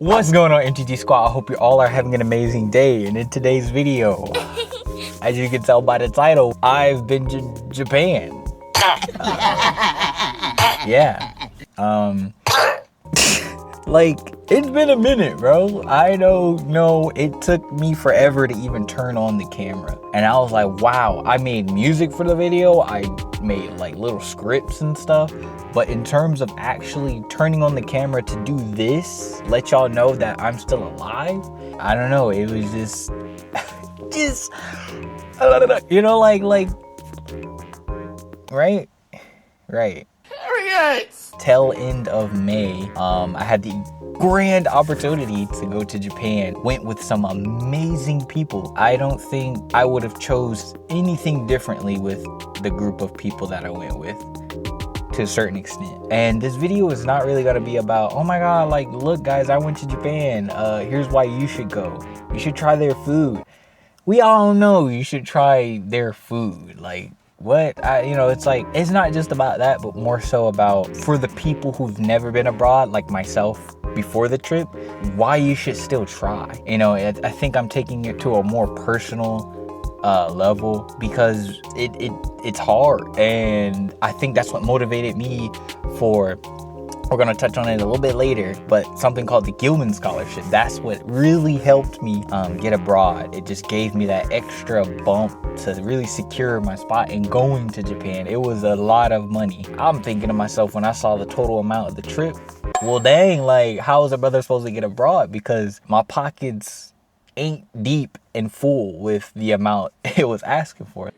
What's going on, MTG Squad? I hope you all are having an amazing day. And in today's video, as you can tell by the title, I've been to Japan. Yeah. Like, it's been a minute, bro. I don't know. It took me forever to even turn on the camera. And I was like, wow, I made music for the video. I made like little scripts and stuff. But in terms of actually turning on the camera to do this, let y'all know that I'm still alive, I don't know. It was just, you know, like, right? Tail end of May, I had the grand opportunity to go to Japan. Went with some amazing people. I don't think I would have chose anything differently with the group of people that I went with, to a certain extent. And this video is not really gonna be about, oh my god, like, look guys, I went to Japan, here's why you should go. You should try their food. We all know you should try their food. Like, what? You know, it's like, it's not just about that, but more so about, for the people who've never been abroad, like myself, before the trip, why you should still try. You know, I think I'm taking it to a more personal level, because it's hard, and I think that's what motivated me for, we're gonna touch on it a little bit later, but something called the Gilman scholarship. That's what really helped me get abroad. It just gave me that extra bump to really secure my spot in going to Japan. It was a lot of money. I'm thinking to myself, when I saw the total amount of the trip, well dang, like, how is a brother supposed to get abroad? Because my pockets ain't deep and full with the amount it was asking for.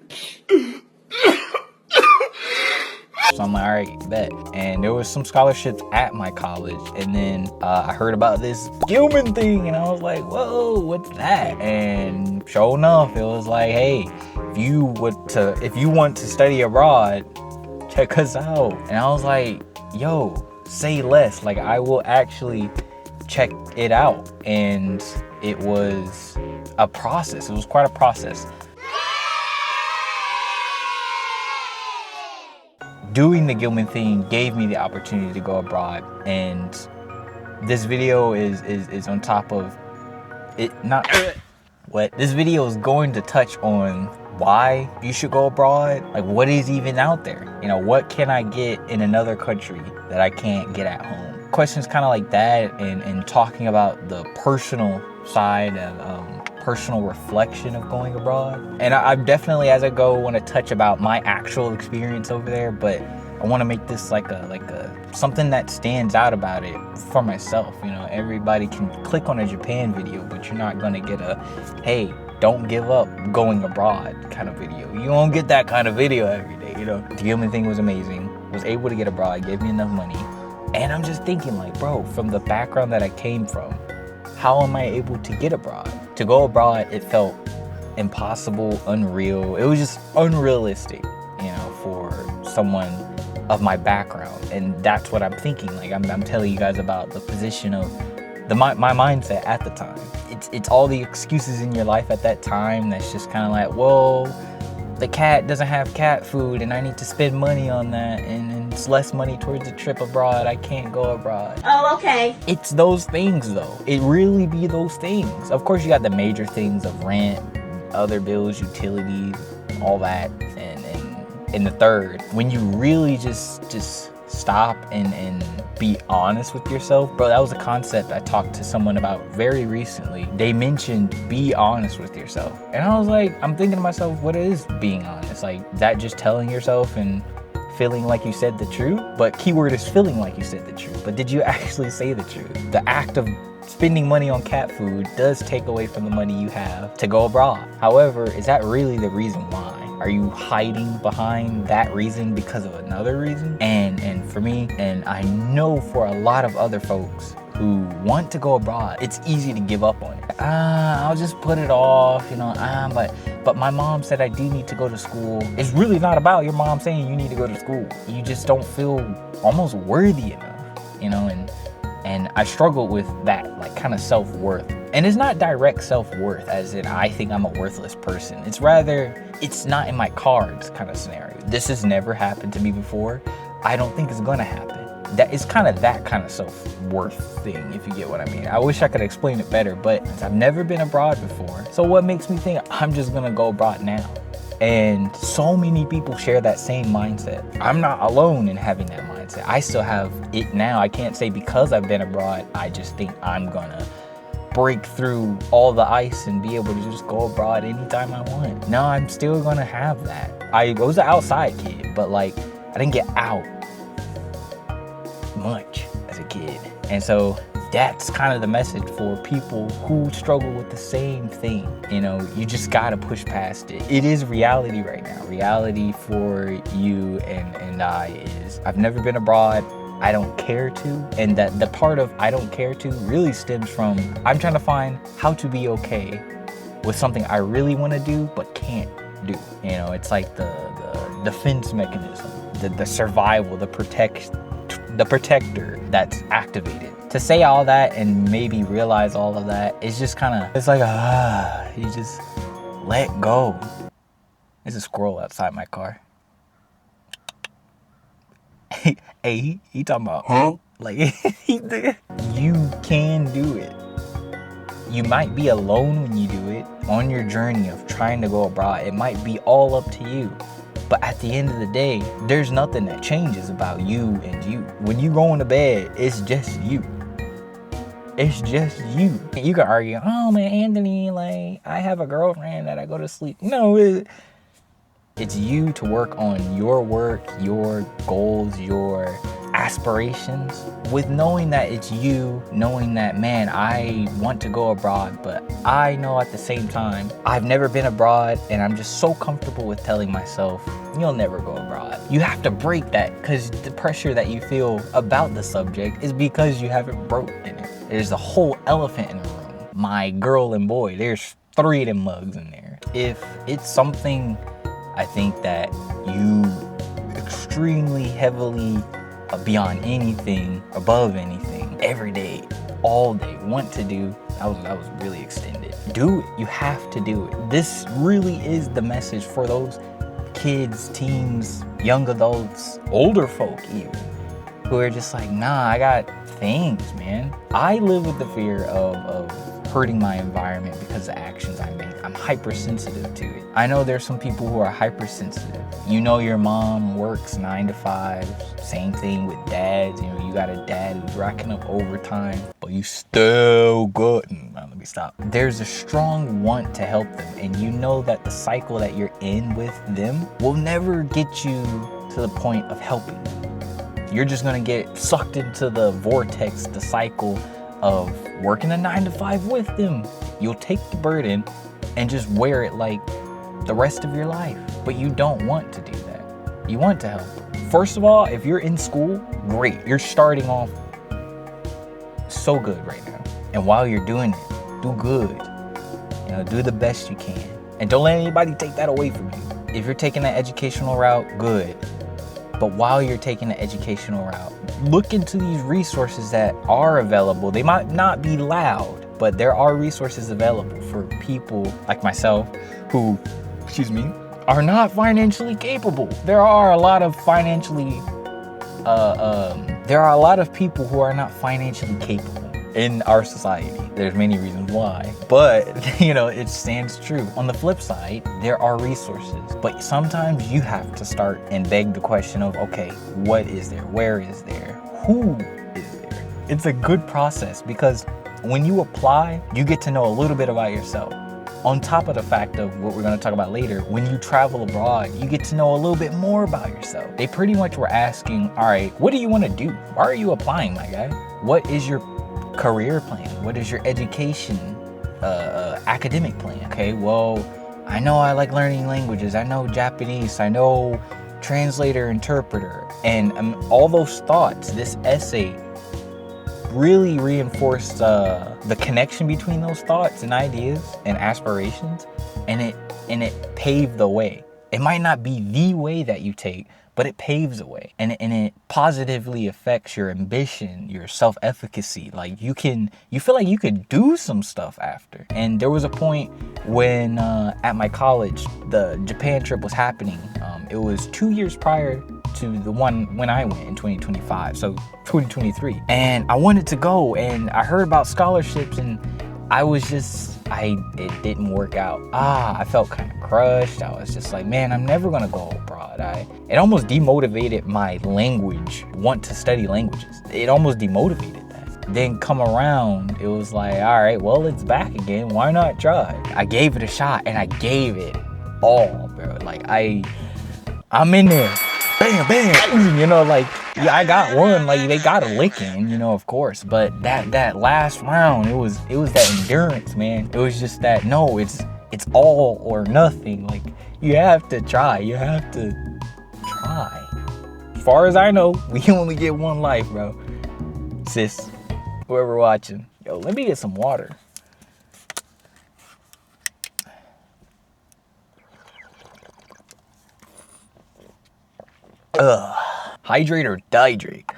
So I'm like, all right, bet. And there was some scholarships at my college, and then I heard about this Gilman thing, and I was like, whoa, what's that? And sure enough, it was like, hey, if you want to study abroad, check us out. And I was like, yo, say less. Like, I will actually check it out. And it was a process. It was quite a process. Doing the Gilman thing gave me the opportunity to go abroad, and this video is on top of it. Not what this video is going to touch on, why you should go abroad, like what is even out there, you know, what can I get in another country that I can't get at home. Questions kind of like that, and talking about the personal side and personal reflection of going abroad. And I definitely, as I go, want to touch about my actual experience over there, but I want to make this like a something that stands out about it for myself. You know, everybody can click on a Japan video, but you're not gonna get a, hey, don't give up going abroad kind of video. You won't get that kind of video every day, you know. The Gilman thing was amazing. Was able to get abroad, gave me enough money. And I'm just thinking, like, bro, from the background that I came from, how am I able to get abroad? To go abroad, it felt impossible, unreal. It was just unrealistic, you know, for someone of my background. And that's what I'm thinking. Like, I'm telling you guys about the position of my mindset at the time. It's all the excuses in your life at that time that's just kind of like, well, the cat doesn't have cat food and I need to spend money on that, and it's less money towards the trip abroad. I can't go abroad. Oh, okay. It's those things though. It really be those things. Of course you got the major things of rent, other bills, utilities, all that, and the third, when you really just stop and be honest with yourself. Bro, that was a concept I talked to someone about very recently. They mentioned be honest with yourself. And I was like, I'm thinking to myself, what is being honest? Like, that just telling yourself and feeling like you said the truth? But keyword is feeling like you said the truth. But did you actually say the truth? The act of spending money on cat food does take away from the money you have to go abroad. However, is that really the reason why? Are you hiding behind that reason because of another reason? And for me, and I know for a lot of other folks who want to go abroad, it's easy to give up on it. I'll just put it off, you know, but my mom said I do need to go to school. It's really not about your mom saying you need to go to school. You just don't feel almost worthy enough, you know, and I struggled with that, like, kind of self-worth. And it's not direct self-worth as in I think I'm a worthless person. It's rather, it's not in my cards kind of scenario. This has never happened to me before. I don't think it's gonna happen. that is kind of that kind of self-worth thing, if you get what I mean. I wish I could explain it better, but I've never been abroad before. So what makes me think I'm just gonna go abroad now? And so many people share that same mindset. I'm not alone in having that mindset. I still have it now. I can't say because I've been abroad, I just think I'm gonna break through all the ice and be able to just go abroad anytime I want. No, I'm still gonna have that. I was an outside kid, but like, I didn't get out much as a kid. And so that's kind of the message for people who struggle with the same thing. You know, you just gotta push past it. It is reality right now. Reality for you and I is, I've never been abroad. I don't care to. And that the part of I don't care to really stems from, I'm trying to find how to be okay with something I really want to do but can't do. You know, it's like the defense mechanism, the survival, the protector that's activated. To say all that and maybe realize all of that is just kind of, it's like, you just let go. There's a squirrel outside my car. Hey, he talking about, huh? Like, you can do it. You might be alone when you do it. On your journey of trying to go abroad, it might be all up to you. But at the end of the day, there's nothing that changes about you and you. When you go into bed, it's just you. It's just you. You can argue, oh man, Anthony, like, I have a girlfriend that I go to sleep. No, it's you to work on your work, your goals, your aspirations, with knowing that it's you, knowing that, man, I want to go abroad, but I know at the same time, I've never been abroad, and I'm just so comfortable with telling myself, you'll never go abroad. You have to break that, because the pressure that you feel about the subject is because you haven't broken it. There's a whole elephant in the room. My girl and boy, there's 3 of them mugs in there. If it's something I think that you extremely heavily, beyond anything, above anything, every day, all day, want to do, that was really extended. Do it. You have to do it. This really is the message for those kids, teens, young adults, older folk even, who are just like, nah, I got things, man. I live with the fear of hurting my environment because of actions I make. I'm hypersensitive to it. I know there's some people who are hypersensitive. You know, your mom works 9 to 5, same thing with dads. You know, you got a dad who's racking up overtime, but you still good. Let me stop. There's a strong want to help them, and you know that the cycle that you're in with them will never get you to the point of helping them. You're just gonna get sucked into the vortex, the cycle of working a 9 to 5 with them. You'll take the burden and just wear it like the rest of your life. But you don't want to do that. You want to help. First of all, if you're in school, great. You're starting off so good right now. And while you're doing it, do good. You know, do the best you can. And don't let anybody take that away from you. If you're taking that educational route, good. But while you're taking the educational route, look into these resources that are available. They might not be loud, but there are resources available for people like myself who, are not financially capable. There are a lot of people who are not financially capable in our society. There's many reasons why, but you know, it stands true. On the flip side, there are resources, but sometimes you have to start and beg the question of, okay, what is there? Where is there? Who is there? It's a good process because when you apply, you get to know a little bit about yourself. On top of the fact of what we're going to talk about later, when you travel abroad, you get to know a little bit more about yourself. They pretty much were asking, all right, what do you want to do? Why are you applying, my guy? What is your career plan? What is your education, academic plan? Okay, well, I know I like learning languages. I know Japanese. I know translator, interpreter. And all those thoughts, this essay really reinforced the connection between those thoughts and ideas and aspirations, and it paved the way. It might not be the way that you take, but it paves the way, and it positively affects your ambition, your self-efficacy. Like you feel like you could do some stuff after. And there was a point when at my college, the Japan trip was happening. It was 2 years prior to the one when I went in 2025, so 2023. And I wanted to go, and I heard about scholarships, and I was just, it didn't work out. I felt kind of crushed. I was just like, man, I'm never gonna go abroad. It almost demotivated my language, want to study languages. It almost demotivated that. Then come around, it was like, all right, well, it's back again. Why not try? I gave it a shot, and I gave it all, bro. Like, I'm in there. Bam, bam. You know, like, yeah, I got one. Like, they got a licking, you know, of course. But that last round, it was that endurance, man. It was just that, no, it's all or nothing. Like, you have to try. You have to try. As far as I know, we only get one life, bro. Sis, whoever watching, yo, let me get some water. Hydrate or dihydrate.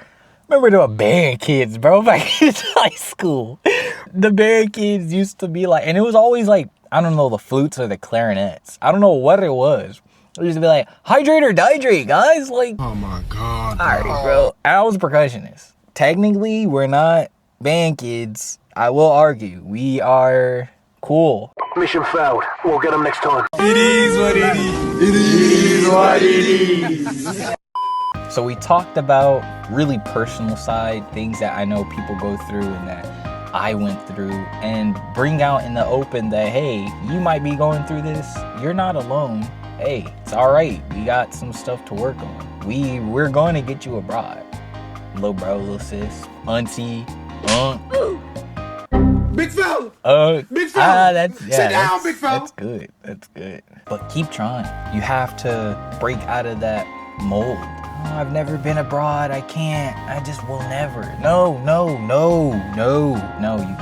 Remember the band kids, bro, back in high school. The band kids used to be like, and it was always like, I don't know, the flutes or the clarinets. I don't know what it was. It used to be like, hydrate or dihydrate, guys. Like, oh my God. All right, bro. I was a percussionist. Technically, we're not band kids. I will argue. We are cool. Mission failed. We'll get them next time. It is what it is. It is what it is. So we talked about really personal side, things that I know people go through and that I went through, and bring out in the open that, hey, you might be going through this. You're not alone. Hey, it's all right. We got some stuff to work on. We're going to get you abroad. Little bro, little sis, auntie, Big fella. Big fella. Sit down, big fella. That's good. That's good. But keep trying. You have to break out of that mold. Oh, I've never been abroad. I can't. I just will never. No, you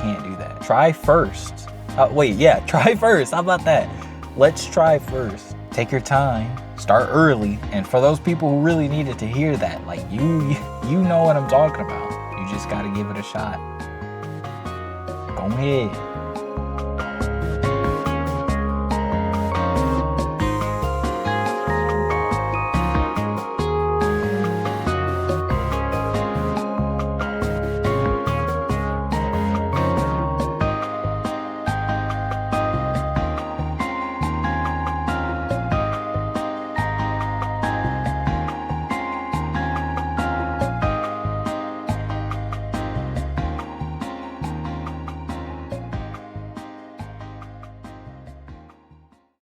can't do that. Try first. Try first. How about that? Let's try first. Take your time. Start early. And for those people who really needed to hear that, like you know what I'm talking about. You just got to give it a shot. Go ahead.